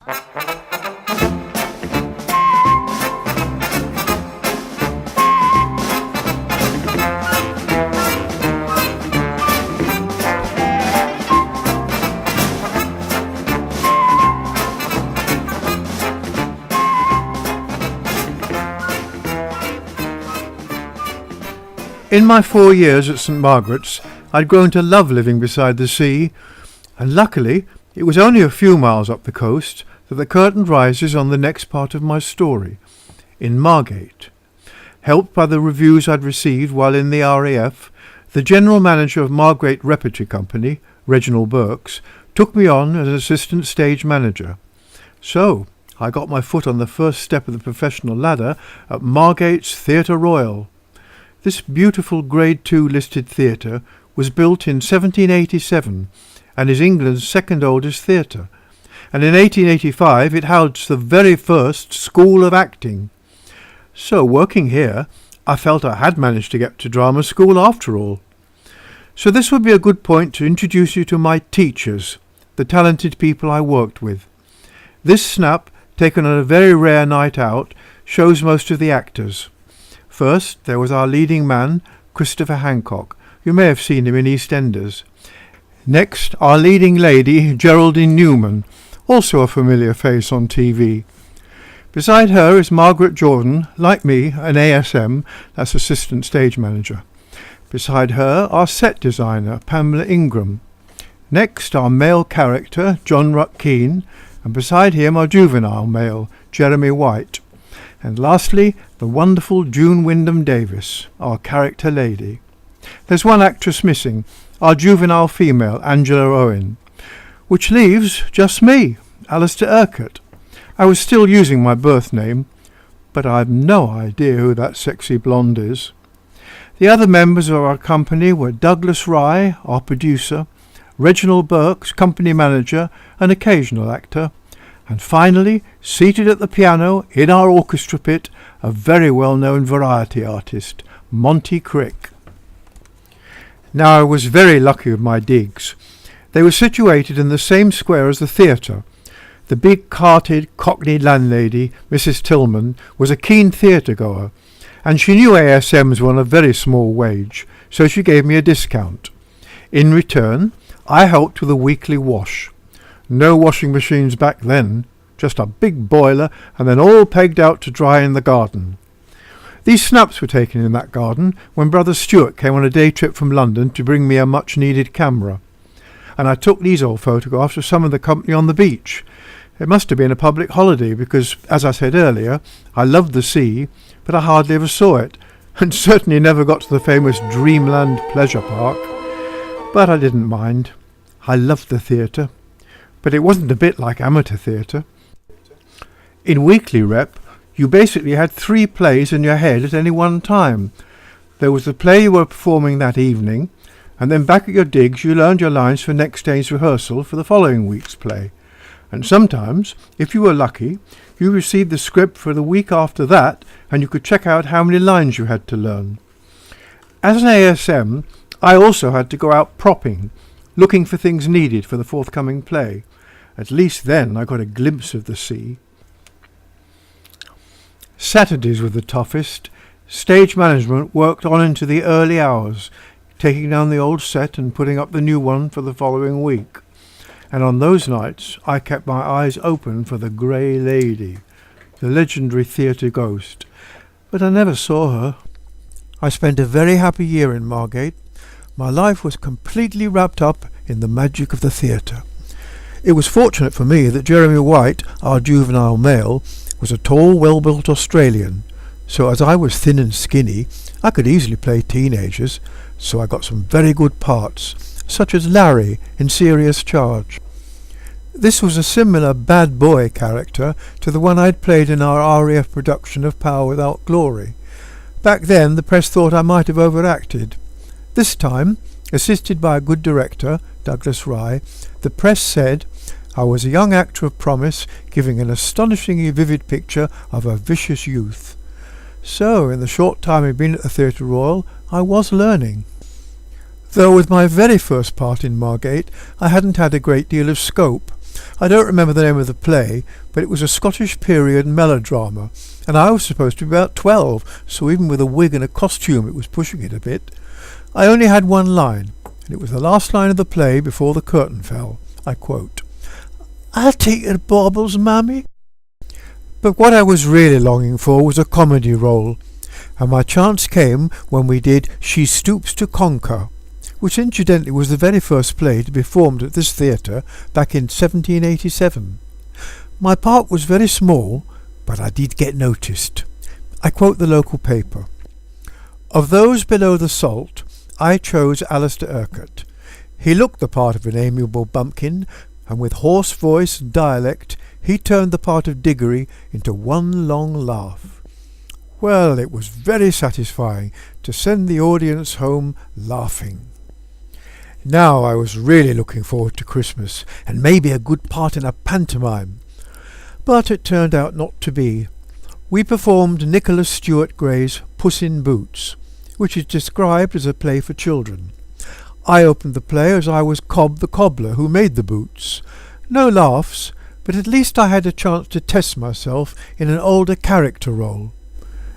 In my 4 years at St Margaret's, I'd grown to love living beside the sea, and luckily it was only a few miles up the coast that the curtain rises on the next part of my story, in Margate. Helped by the reviews I'd received while in the RAF, the general manager of Margate Repertory Company, Reginald Burks, took me on as assistant stage manager. So I got my foot on the first step of the professional ladder at Margate's Theatre Royal. This beautiful Grade II listed theatre was built in 1787 and is England's second oldest theatre, and in 1885 it housed the very first school of acting. So working here, I felt I had managed to get to drama school after all. So this would be a good point to introduce you to my teachers, the talented people I worked with. This snap, taken on a very rare night out, shows most of the actors. First, there was our leading man, Christopher Hancock. You may have seen him in EastEnders. Next, our leading lady, Geraldine Newman, also a familiar face on TV. Beside her is Margaret Jordan, like me, an ASM, that's Assistant Stage Manager. Beside her, our set designer, Pamela Ingram. Next, our male character, John Ruck Keane, and beside him our juvenile male, Jeremy White. And lastly, the wonderful June Wyndham Davis, our character lady. There's one actress missing, our juvenile female, Angela Owen, which leaves just me, Alistair Urquhart. I was still using my birth name, but I've no idea who that sexy blonde is. The other members of our company were Douglas Rye, our producer, Reginald Burks, company manager and occasional actor, and finally, seated at the piano in our orchestra pit, a very well-known variety artist, Monty Crick. Now I was very lucky with my digs. They were situated in the same square as the theatre. The big-hearted Cockney landlady, Mrs. Tillman, was a keen theatre-goer, and she knew ASMs were on a very small wage, so she gave me a discount. In return, I helped with a weekly wash. No washing machines back then, just a big boiler and then all pegged out to dry in the garden. These snaps were taken in that garden when Brother Stuart came on a day trip from London to bring me a much-needed camera. And I took these old photographs of some of the company on the beach. It must have been a public holiday because, as I said earlier, I loved the sea, but I hardly ever saw it, and certainly never got to the famous Dreamland Pleasure Park. But I didn't mind. I loved the theatre. But it wasn't a bit like amateur theatre. In weekly rep, you basically had 3 plays in your head at any one time. There was the play you were performing that evening, and then back at your digs you learned your lines for next day's rehearsal for the following week's play. And sometimes, if you were lucky, you received the script for the week after that, and you could check out how many lines you had to learn. As an ASM, I also had to go out propping, looking for things needed for the forthcoming play. At least then I got a glimpse of the sea. Saturdays were the toughest. Stage management worked on into the early hours, taking down the old set and putting up the new one for the following week. And on those nights I kept my eyes open for the Grey Lady, the legendary theatre ghost. But I never saw her. I spent a very happy year in Margate. My life was completely wrapped up in the magic of the theatre. It was fortunate for me that Jeremy White, our juvenile male, was a tall, well-built Australian, so as I was thin and skinny, I could easily play teenagers, so I got some very good parts, such as Larry in Serious Charge. This was a similar bad boy character to the one I'd played in our RAF production of Power Without Glory. Back then the press thought I might have overacted. This time, assisted by a good director, Douglas Rye, the press said I was a young actor of promise, giving an astonishingly vivid picture of a vicious youth. So, in the short time I'd been at the Theatre Royal, I was learning. Though with my very first part in Margate, I hadn't had a great deal of scope. I don't remember the name of the play, but it was a Scottish period melodrama, and I was supposed to be about 12, so even with a wig and a costume it was pushing it a bit. I only had one line, and it was the last line of the play before the curtain fell. I quote, "I'll take your baubles, mammy." But what I was really longing for was a comedy role, and my chance came when we did She Stoops to Conquer, which incidentally was the very first play to be performed at this theatre back in 1787. My part was very small, but I did get noticed. I quote the local paper. "Of those below the salt, I chose Alistair Urquhart. He looked the part of an amiable bumpkin, and with hoarse voice and dialect he turned the part of Diggory into one long laugh." Well, it was very satisfying to send the audience home laughing. Now I was really looking forward to Christmas, and maybe a good part in a pantomime. But it turned out not to be. We performed Nicholas Stuart Gray's Puss in Boots, which is described as a play for children. I opened the play as I was Cobb the cobbler who made the boots. No laughs, but at least I had a chance to test myself in an older character role.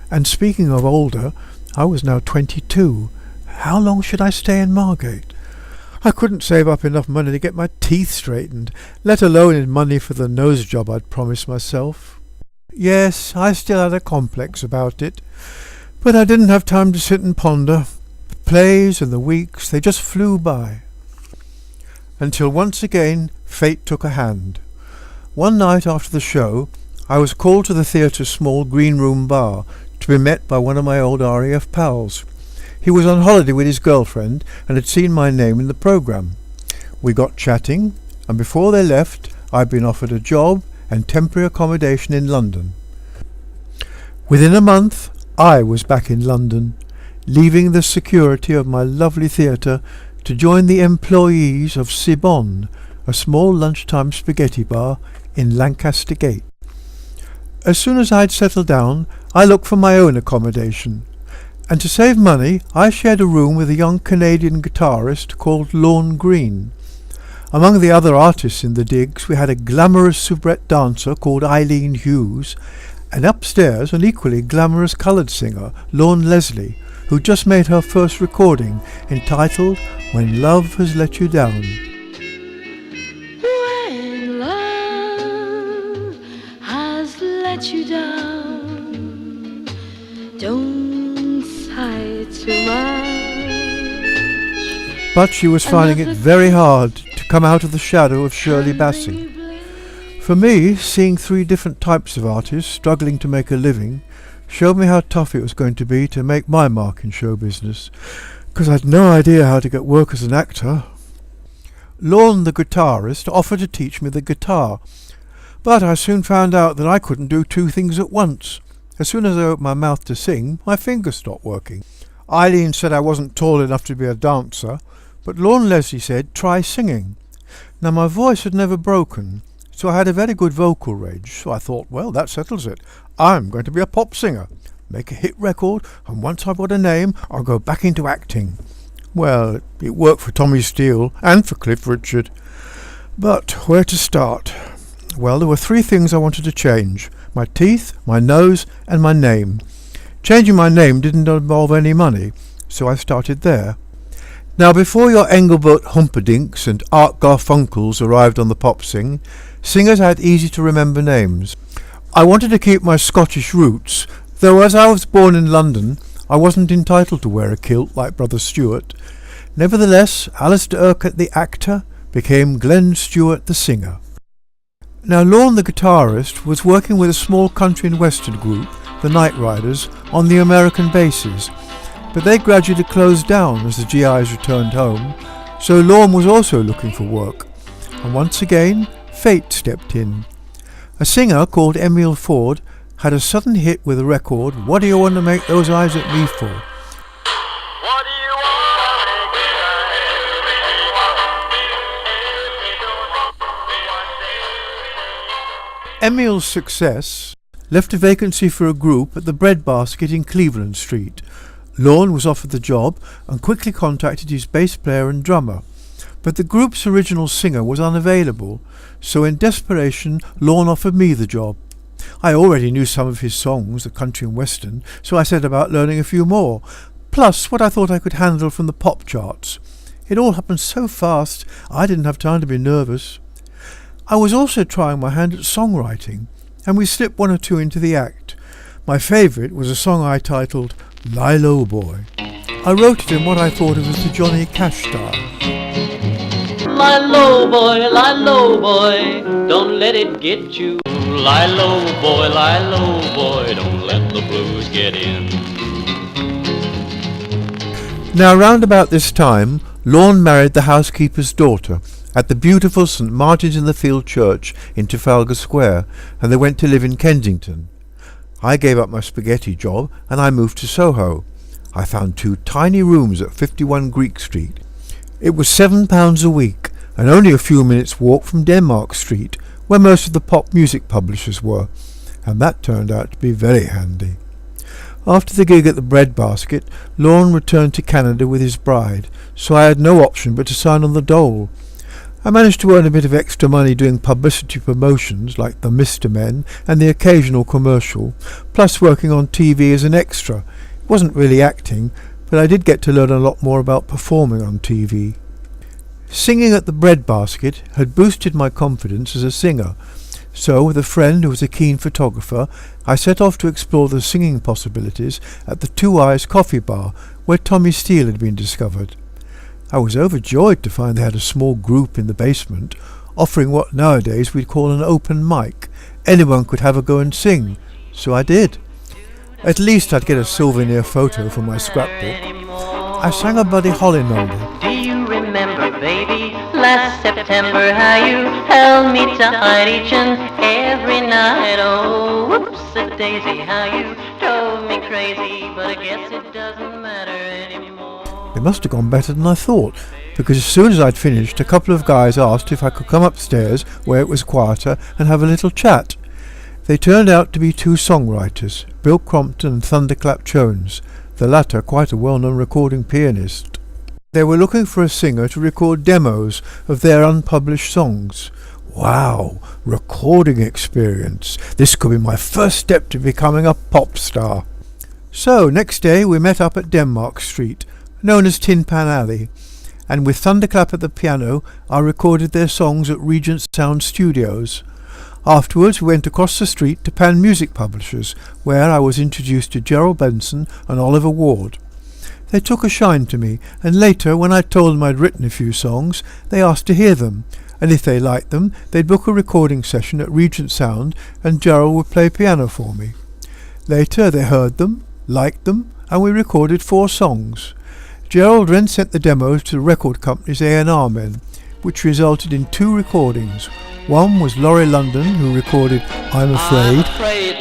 And speaking of older, I was now 22. How long should I stay in Margate? I couldn't save up enough money to get my teeth straightened, let alone in money for the nose job I'd promised myself. Yes, I still had a complex about it, but I didn't have time to sit and ponder. The plays and the weeks, they just flew by. Until once again fate took a hand. One night after the show, I was called to the theatre's small green room bar to be met by one of my old RAF pals. He was on holiday with his girlfriend and had seen my name in the programme. We got chatting, and before they left I'd been offered a job and temporary accommodation in London. Within a month I was back in London, leaving the security of my lovely theatre to join the employees of Sibon, a small lunchtime spaghetti bar in Lancaster Gate. As soon as I'd settled down, I looked for my own accommodation, and to save money I shared a room with a young Canadian guitarist called Lorne Green. Among the other artists in the digs we had a glamorous soubrette dancer called Eileen Hughes, and upstairs an equally glamorous coloured singer, Lorne Leslie, who just made her first recording entitled When Love Has Let You Down. When love has let you down, don't sigh too much. But she was finding it very hard to come out of the shadow of Shirley Bassey. For me, seeing 3 different types of artists struggling to make a living showed me how tough it was going to be to make my mark in show business, because I'd no idea how to get work as an actor. Lorne, the guitarist, offered to teach me the guitar, but I soon found out that I couldn't do 2 things at once. As soon as I opened my mouth to sing, my fingers stopped working. Eileen said I wasn't tall enough to be a dancer, but Lorne Leslie said try singing. Now my voice had never broken, so I had a very good vocal range, so I thought, well, that settles it. I'm going to be a pop singer, make a hit record, and once I've got a name, I'll go back into acting. Well, it worked for Tommy Steele and for Cliff Richard. But where to start? Well, there were 3 things I wanted to change: my teeth, my nose, and my name. Changing my name didn't involve any money, so I started there. Now, before your Engelbert Humperdinks and Art Garfunkels arrived on the pop sing, singers had easy-to-remember names. I wanted to keep my Scottish roots, though as I was born in London, I wasn't entitled to wear a kilt like Brother Stuart. Nevertheless, Alistair Urquhart the actor became Glen Stuart the singer. Now, Lorne the guitarist was working with a small country and western group, the Night Riders, on the American bases, but they gradually closed down as the GIs returned home, so Lorne was also looking for work, and once again fate stepped in. A singer called Emile Ford had a sudden hit with a record, What Do You Want to Make Those Eyes at Me For? What do you want to make me Emile's success left a vacancy for a group at the Breadbasket in Cleveland Street. Lorne was offered the job and quickly contacted his bass player and drummer. But the group's original singer was unavailable, so in desperation Lorne offered me the job. I already knew some of his songs, the country and western, so I set about learning a few more, plus what I thought I could handle from the pop charts. It all happened so fast, I didn't have time to be nervous. I was also trying my hand at songwriting, and we slipped one or two into the act. My favourite was a song I titled Lie Low Boy. I wrote it in what I thought of as the Johnny Cash style. Lie low boy, don't let it get you. Lie low boy, don't let the blues get in. Now round about this time, Lorne married the housekeeper's daughter at the beautiful St. Martin's-in-the-Field church in Trafalgar Square, and they went to live in Kensington. I gave up my spaghetti job and I moved to Soho. I found 2 tiny rooms at 51 Greek Street. It was £7 a week and only a few minutes' walk from Denmark Street, where most of the pop music publishers were, and that turned out to be very handy. After the gig at the Breadbasket, Lorne returned to Canada with his bride, so I had no option but to sign on the dole. I managed to earn a bit of extra money doing publicity promotions like the Mr. Men and the occasional commercial, plus working on TV as an extra. It wasn't really acting, but I did get to learn a lot more about performing on TV. Singing at the Breadbasket had boosted my confidence as a singer, so with a friend who was a keen photographer, I set off to explore the singing possibilities at the Two Eyes Coffee Bar, where Tommy Steele had been discovered. I was overjoyed to find they had a small group in the basement, offering what nowadays we'd call an open mic. Anyone could have a go and sing, so I did. At least I'd get a souvenir photo for my scrapbook. I sang a Buddy Holly number. Do you remember, baby, last September, how you held me tight each and every night? Oh, whoops-a-daisy, how you drove me crazy, but I guess it doesn't matter anymore. It must have gone better than I thought, because as soon as I'd finished, a couple of guys asked if I could come upstairs where it was quieter and have a little chat. They turned out to be 2 songwriters, Bill Crompton and Thunderclap Jones, the latter quite a well-known recording pianist. They were looking for a singer to record demos of their unpublished songs. Wow, recording experience. This could be my first step to becoming a pop star. So next day we met up at Denmark Street, known as Tin Pan Alley, and with Thunderclap at the piano I recorded their songs at Regent Sound Studios. Afterwards we went across the street to Pan Music Publishers, where I was introduced to Gerald Benson and Oliver Ward. They took a shine to me, and later, when I told them I'd written a few songs, they asked to hear them, and if they liked them, they'd book a recording session at Regent Sound and Gerald would play piano for me. Later they heard them, liked them, and we recorded 4 songs. Gerald then sent the demos to the record company's A&R men, which resulted in 2 recordings. One was Laurie London, who recorded I'm Afraid.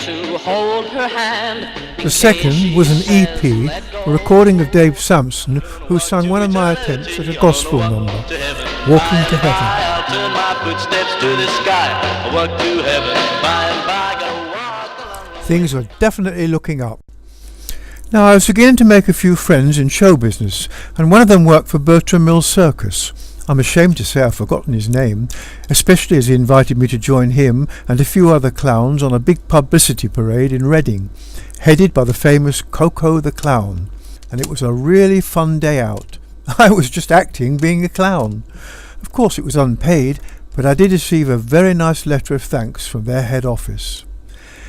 To hold her hand. The second was an EP, a recording of Dave Sampson, who sang one of my attempts at a gospel number, Walking to Heaven. I'll turn my footsteps to the sky. I walk to heaven. By and by, gonna walk along. Things were definitely looking up. Now I was beginning to make a few friends in show business, and one of them worked for Bertram Mills Circus. I'm ashamed to say I've forgotten his name, especially as he invited me to join him and a few other clowns on a big publicity parade in Reading, headed by the famous Coco the Clown, and it was a really fun day out. I was just acting being a clown. Of course it was unpaid, but I did receive a very nice letter of thanks from their head office.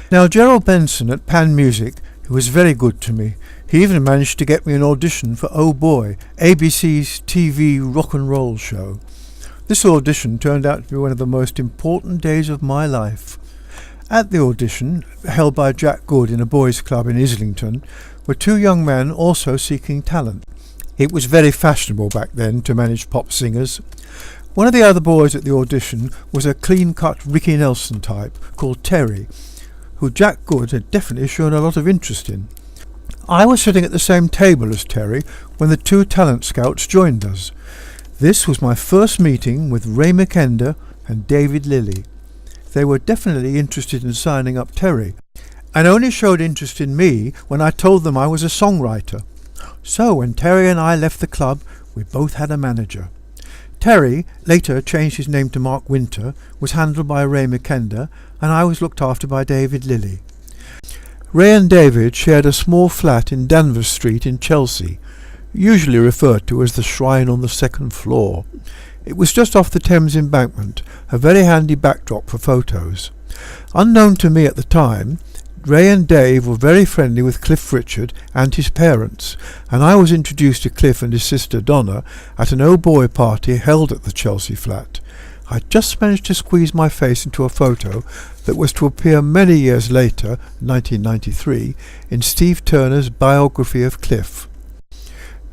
Now Gerald Benson at Pan Music, who was very good to me, he even managed to get me an audition for Oh Boy, ABC's TV rock and roll show. This audition turned out to be one of the most important days of my life. At the audition, held by Jack Good in a boys' club in Islington, were 2 young men also seeking talent. It was very fashionable back then to manage pop singers. One of the other boys at the audition was a clean-cut Ricky Nelson type called Terry, who Jack Good had definitely shown a lot of interest in. I was sitting at the same table as Terry when the 2 talent scouts joined us. This was my first meeting with Ray McKender and David Lilly. They were definitely interested in signing up Terry, and only showed interest in me when I told them I was a songwriter. So when Terry and I left the club, we both had a manager. Terry, later changed his name to Mark Winter, was handled by Ray McKender, and I was looked after by David Lilly. Ray and David shared a small flat in Danvers Street in Chelsea, usually referred to as the Shrine on the second floor. It was just off the Thames embankment, a very handy backdrop for photos. Unknown to me at the time, Ray and Dave were very friendly with Cliff Richard and his parents, and I was introduced to Cliff and his sister Donna at an oh-boy party held at the Chelsea flat. I just managed to squeeze my face into a photo that was to appear many years later, 1993, in Steve Turner's biography of Cliff.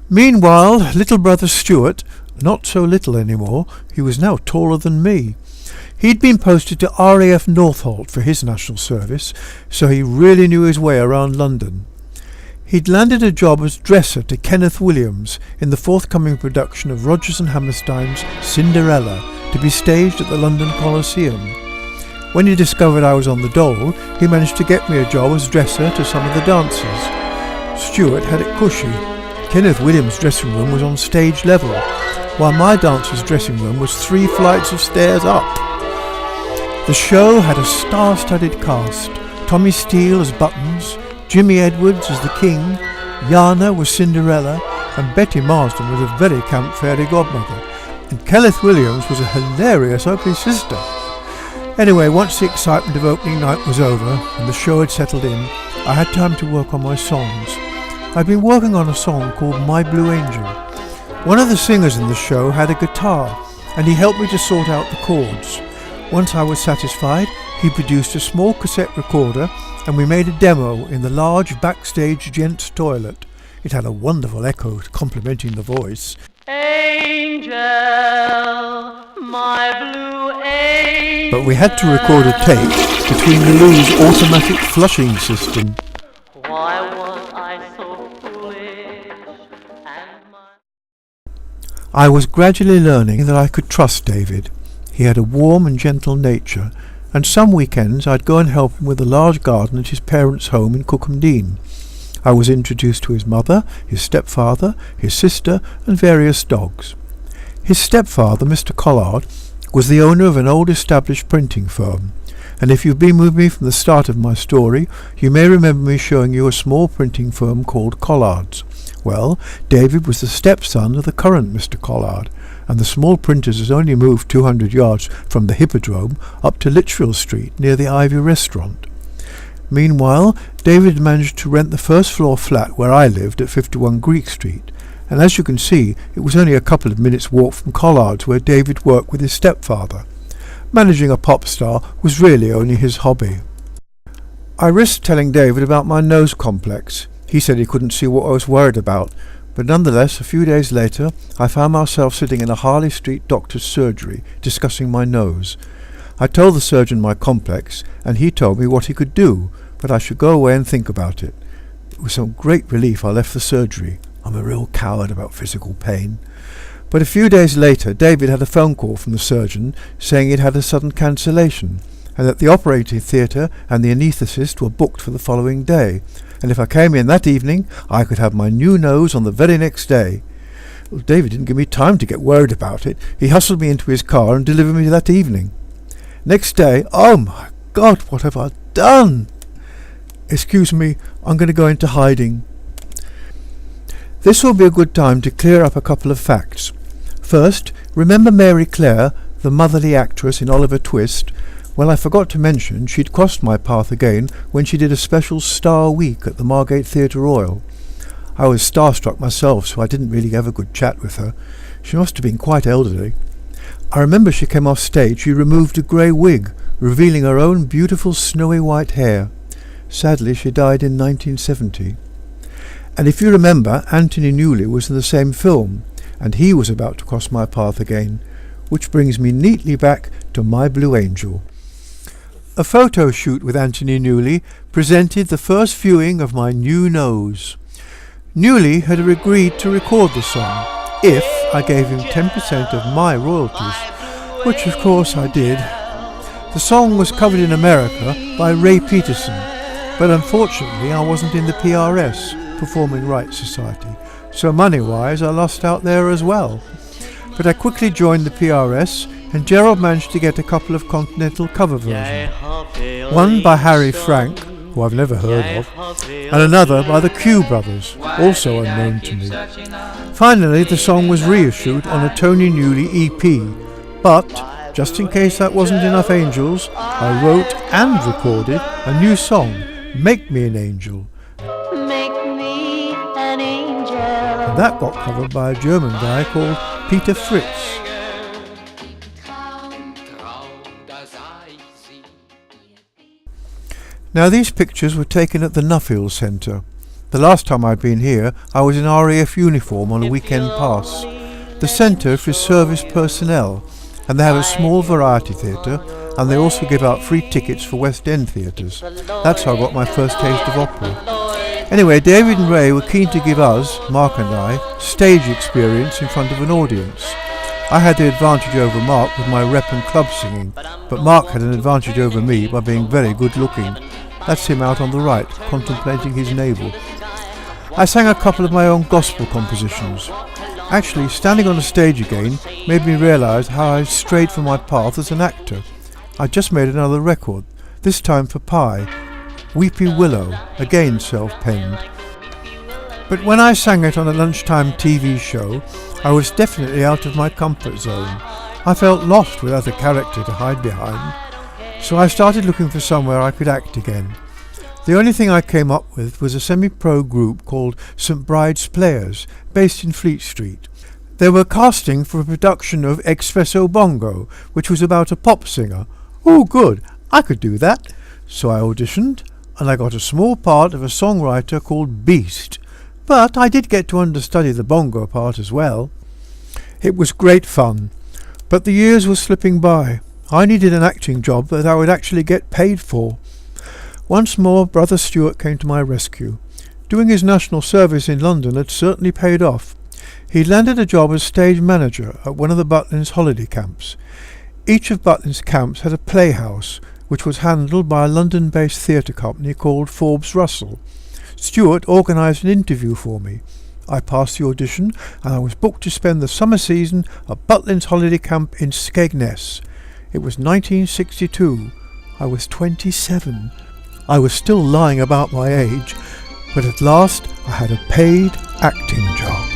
Meanwhile, little brother Stuart, not so little anymore, he was now taller than me. He'd been posted to RAF Northolt for his national service, so he really knew his way around London. He'd landed a job as dresser to Kenneth Williams in the forthcoming production of Rodgers and Hammerstein's Cinderella, to be staged at the London Coliseum. When he discovered I was on the dole, he managed to get me a job as dresser to some of the dancers. Stuart had it cushy. Kenneth Williams' dressing room was on stage level, while my dancer's dressing room was 3 flights of stairs up. The show had a star-studded cast. Tommy Steele as Buttons, Jimmy Edwards as the King, Yana was Cinderella, and Betty Marsden was a very camp fairy godmother. And Kenneth Williams was a hilarious Opie sister. Anyway, once the excitement of opening night was over and the show had settled in, I had time to work on my songs. I'd been working on a song called My Blue Angel. One of the singers in the show had a guitar, and he helped me to sort out the chords. Once I was satisfied, he produced a small cassette recorder, and we made a demo in the large backstage gents' toilet. It had a wonderful echo complementing the voice. Angel, my blue angel. But we had to record a tape between the loo's automatic flushing system. Why was I so foolish? And I was gradually learning that I could trust David. He had a warm and gentle nature, and some weekends I'd go and help him with the large garden at his parents' home in Cookham Dean. I was introduced to his mother, his stepfather, his sister, and various dogs. His stepfather, Mr. Collard, was the owner of an old established printing firm, and if you've been with me from the start of my story, you may remember me showing you a small printing firm called Collard's. Well, David was the stepson of the current Mr. Collard, and the small printers has only moved 200 yards from the Hippodrome up to Litchfield Street near the Ivy restaurant. Meanwhile, David managed to rent the first floor flat where I lived at 51 Greek Street, and as you can see, it was only a couple of minutes' walk from Collard's where David worked with his stepfather. Managing a pop star was really only his hobby. I risked telling David about my nose complex. He said he couldn't see what I was worried about, but nonetheless, a few days later, I found myself sitting in a Harley Street doctor's surgery discussing my nose. I told the surgeon my complex, and he told me what he could do, but I should go away and think about it. With some great relief I left the surgery. I'm a real coward about physical pain. But a few days later David had a phone call from the surgeon saying he'd had a sudden cancellation, and that the operating theatre and the anaesthetist were booked for the following day, and if I came in that evening I could have my new nose on the very next day. Well, David didn't give me time to get worried about it. He hustled me into his car and delivered me that evening. Next day, oh my God, what have I done? Excuse me, I'm going to go into hiding. This will be a good time to clear up a couple of facts. First, remember Mary Clare, the motherly actress in Oliver Twist? Well, I forgot to mention she'd crossed my path again when she did a special Star Week at the Margate Theatre Royal. I was starstruck myself, so I didn't really have a good chat with her. She must have been quite elderly. I remember she came off stage, she removed a grey wig, revealing her own beautiful snowy white hair. Sadly, she died in 1970. And if you remember, Anthony Newley was in the same film, and he was about to cross my path again, which brings me neatly back to My Blue Angel. A photo shoot with Anthony Newley presented the first viewing of my new nose. Newley had agreed to record the song if I gave him 10% of my royalties, which of course I did. The song was covered in America by Ray Peterson, but unfortunately I wasn't in the PRS, Performing Rights Society, so money-wise I lost out there as well. but I quickly joined the PRS and Gerald managed to get a couple of Continental cover versions. One by Harry Frank, who I've never heard of, and another by the Q Brothers, also unknown to me. Finally, the song was reissued on a Tony Newley EP, but just in case that wasn't enough angels, I wrote and recorded a new song, Make Me an Angel. Make me an angel. And that got covered by a German guy called Peter Fritz. Now these pictures were taken at the Nuffield Centre. The last time I'd been here, I was in RAF uniform on a weekend pass. The centre is service personnel, and they have a small variety theatre, and they also give out free tickets for West End theatres. That's how I got my first taste of opera. Anyway, David and Ray were keen to give us, Mark and I, stage experience in front of an audience. I had the advantage over Mark with my rep and club singing, but Mark had an advantage over me by being very good looking. That's him out on the right, contemplating his navel. I sang a couple of my own gospel compositions. Actually, standing on a stage again made me realise how I strayed from my path as an actor. I just made another record, this time for Pye, Weepy Willow, again self-penned. But when I sang it on a lunchtime TV show, I was definitely out of my comfort zone. I felt lost without a character to hide behind. So I started looking for somewhere I could act again. The only thing I came up with was a semi-pro group called St Bride's Players, based in Fleet Street. They were casting for a production of Espresso Bongo, which was about a pop singer. Oh good, I could do that. So I auditioned, and I got a small part of a songwriter called Beast. But I did get to understudy the bongo part as well. It was great fun, but the years were slipping by. I needed an acting job that I would actually get paid for. Once more, Brother Stuart came to my rescue. Doing his national service in London had certainly paid off. He'd landed a job as stage manager at one of the Butlins holiday camps. Each of Butlins camps had a playhouse, which was handled by a London-based theatre company called Forbes Russell. Stuart organised an interview for me. I passed the audition, and I was booked to spend the summer season at Butlins holiday camp in Skegness. It was 1962. I was 27. I was still lying about my age, but at last I had a paid acting job.